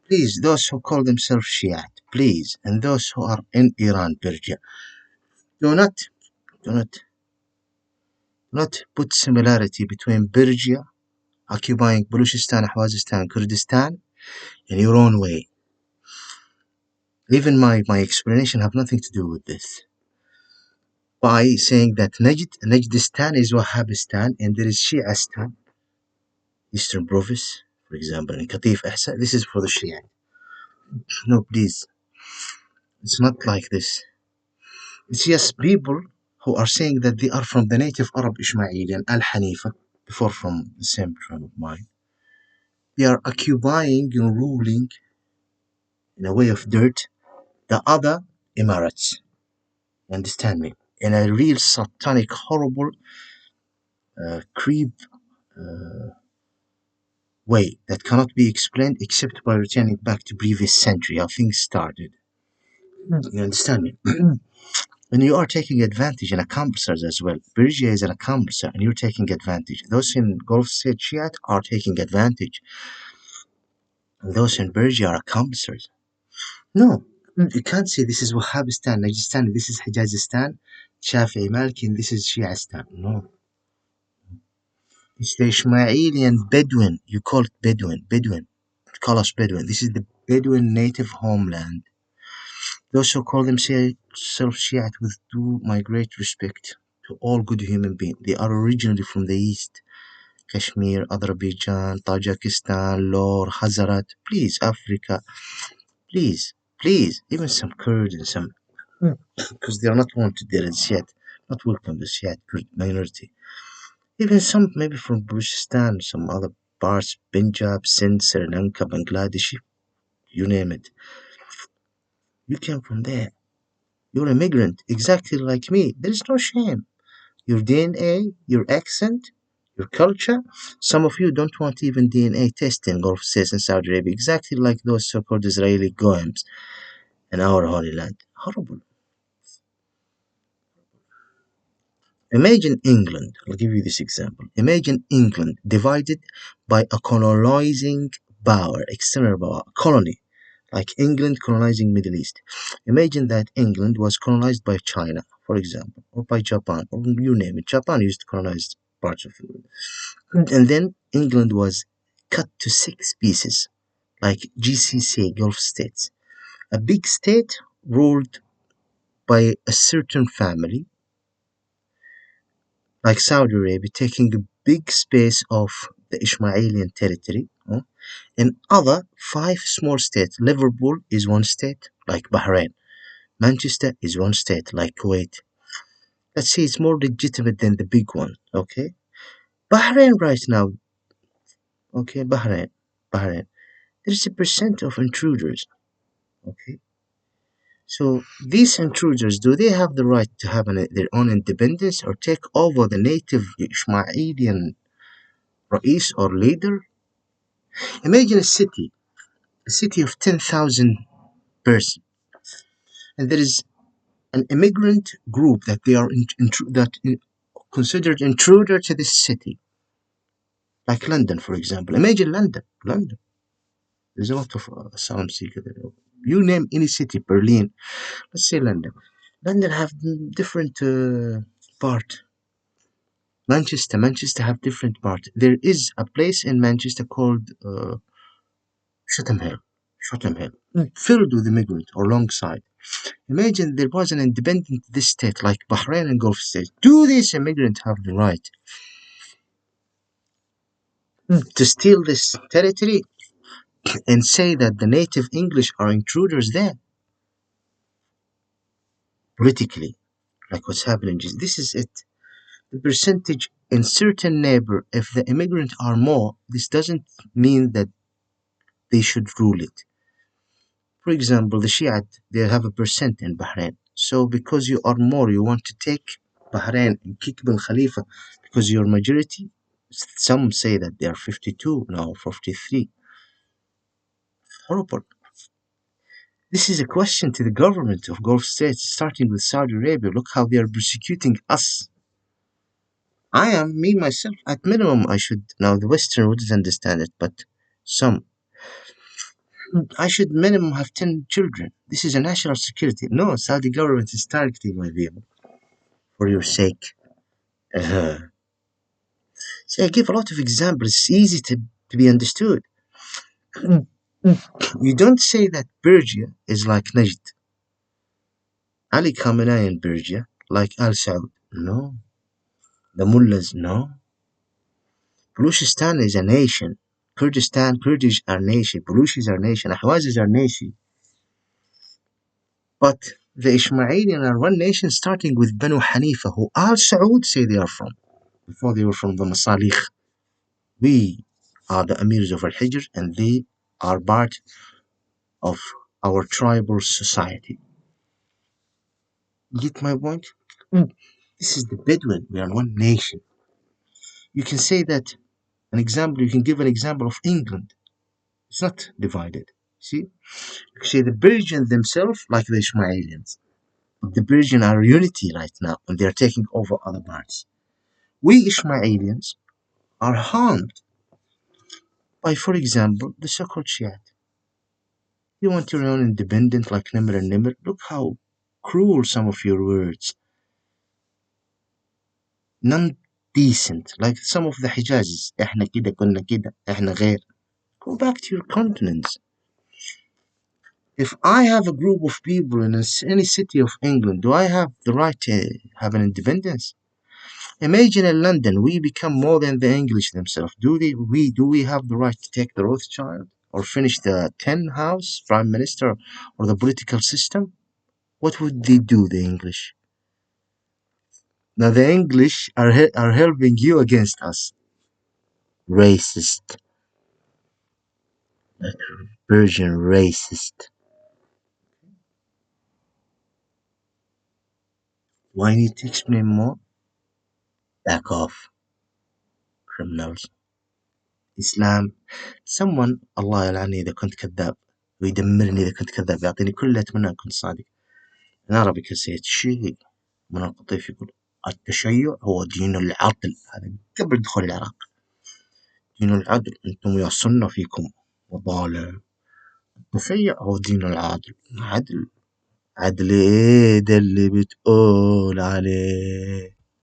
Please, those who call themselves Shiite, please, and those who are in Iran, Persia, do not, do not, not put similarity between Persia occupying Baluchistan, Khwazistan, Kurdistan in your own way. Even my explanation have nothing to do with this. By saying that Najdistan is Wahhabistan and there is Shi'istan, Eastern Province, for example, in Qatif, Ahsa, this is for the Shia. No, please. It's not like this. It's just people who are saying that they are from the native Arab Ismaili Al Hanifa, before from the same tribe of mine. They are occupying and ruling in a way of dirt the other Emirates. You understand me? In a real satanic, horrible, creep way that cannot be explained except by returning back to previous century, how things started. You understand me? And you are taking advantage and accomplishers as well. Persia is an accomplisher and you're taking advantage. Those in Gulf State Shiite are taking advantage. And those in Persia are accomplishers. No, you can't say this is Wahhabistan, Najistan, this is Hijazistan, Shafi'i Maliki, and this is Shi'istan. No. It's the Ismailian Bedouin. You call it Bedouin. Bedouin. Call us Bedouin. This is the Bedouin native homeland. Those who call themselves Shiite with due my great respect to all good human beings. They are originally from the east. Kashmir, Azerbaijan, Tajikistan, Lor, Hazarat. Please, Africa. Please, please. Even some Kurds and some, because they are not wanted there in Shiite. Not welcome, the Shiite Kurd minority. Even some maybe from Balochistan, some other parts, Punjab, Sindh, Sri Lanka, Bangladesh, you name it. You came from there. You're a migrant, exactly like me. There is no shame. Your DNA, your accent, your culture. Some of you don't want even DNA testing Gulf states in Saudi Arabia, exactly like those so-called Israeli goems in our Holy Land. Horrible. Imagine England. I'll give you this example. Imagine England divided by a colonizing power, external power, colony, like England colonizing Middle East. Imagine that England was colonized by China, for example, or by Japan, or you name it. Japan used to colonize parts of the world. And then England was cut to 6 pieces, like GCC, Gulf states. A big state ruled by a certain family, like Saudi Arabia, taking a big space of the Ismailian territory. In other 5 small states, Liverpool is one state, like Bahrain. Manchester is one state, like Kuwait. Let's say it's more legitimate than the big one, okay? Bahrain right now, okay, Bahrain. There's a percent of intruders, okay? So these intruders, do they have the right to have their own independence or take over the native Ismailian Rais or leader? Imagine a city of 10,000 persons, and there is an immigrant group that they are considered intruder to this city, like London, for example. Imagine London. There's a lot of asylum seekers there. You name any city, Berlin. Let's say London. London have different part. Manchester have different part. There is a place in Manchester called Chatham Hill. Chatham Hill, filled with immigrants or alongside. Imagine there was an independent this state like Bahrain and Gulf states. Do these immigrants have the right to steal this territory and say that the native English are intruders there? Politically, like what's happening, this is it. The percentage in certain neighbor, if the immigrants are more, this doesn't mean that they should rule it. For example, the Shiite, they have a percent in Bahrain. So because you are more, you want to take Bahrain and kick Bin Khalifa because you're majority. Some say that they are 52 now, 43. Horrible. This is a question to the government of Gulf states, starting with Saudi Arabia. Look how they are persecuting us. I am, me, myself, at minimum, I should. Now, the Western wouldn't understand it, but some. I should minimum have 10 children. This is a national security. No, Saudi government is targeting my people for your sake. Uh, See, I give a lot of examples. It's easy to be understood. You don't say that Persia is like Najd. Ali Khamenei in Persia, like Al Saud. No. The mullahs, no. Baluchistan is a nation. Kurdistan, Kurdish are nation. Baluchis are nation. Ahwazis are nation. But the Ismailian are one nation starting with Banu Hanifa, who Al Saud say they are from, before they were from the Masalikh. We are the Emirs of Al Hijr, and they are part of our tribal society. Get my point? Mm. This is the Bedouin. We are one nation. You can say that you can give an example of England. It's not divided. See? You can say the Persians themselves, like the Ismailians. The Persians are unity right now, and they are taking over other parts. We Ismailians are harmed by, for example, the so-called Shiite. You want your own independent like Nimr and Nimr? Look how cruel some of your words. Non-decent, like some of the Hijazis. إحنا كده كنا كده إحنا غير. Go back to your continents. If I have a group of people in any city of England, do I have the right to have an independence? Imagine in London, we become more than the English themselves. Do we have the right to take the Rothschild or finish the 10 house prime minister or the political system? What would they do, the English? Now the English are helping you against us. Racist. Persian racist. Do I need to explain more? Back off, criminals. Islam. Someone الله يلعني إذا كنت كذاب ويدمرني إذا كنت كذاب يعطيني كل اللي أتمنى أن أكون صادق. In Arabic I say الشيء من القطيف يقول التشيع هو دين العدل. هذا قبل دخول العراق. دين العدل أنتم يا سنة فيكم وضالة. التشيع هو دين العدل. عدل. عدل إيه ده اللي بتقول عليه؟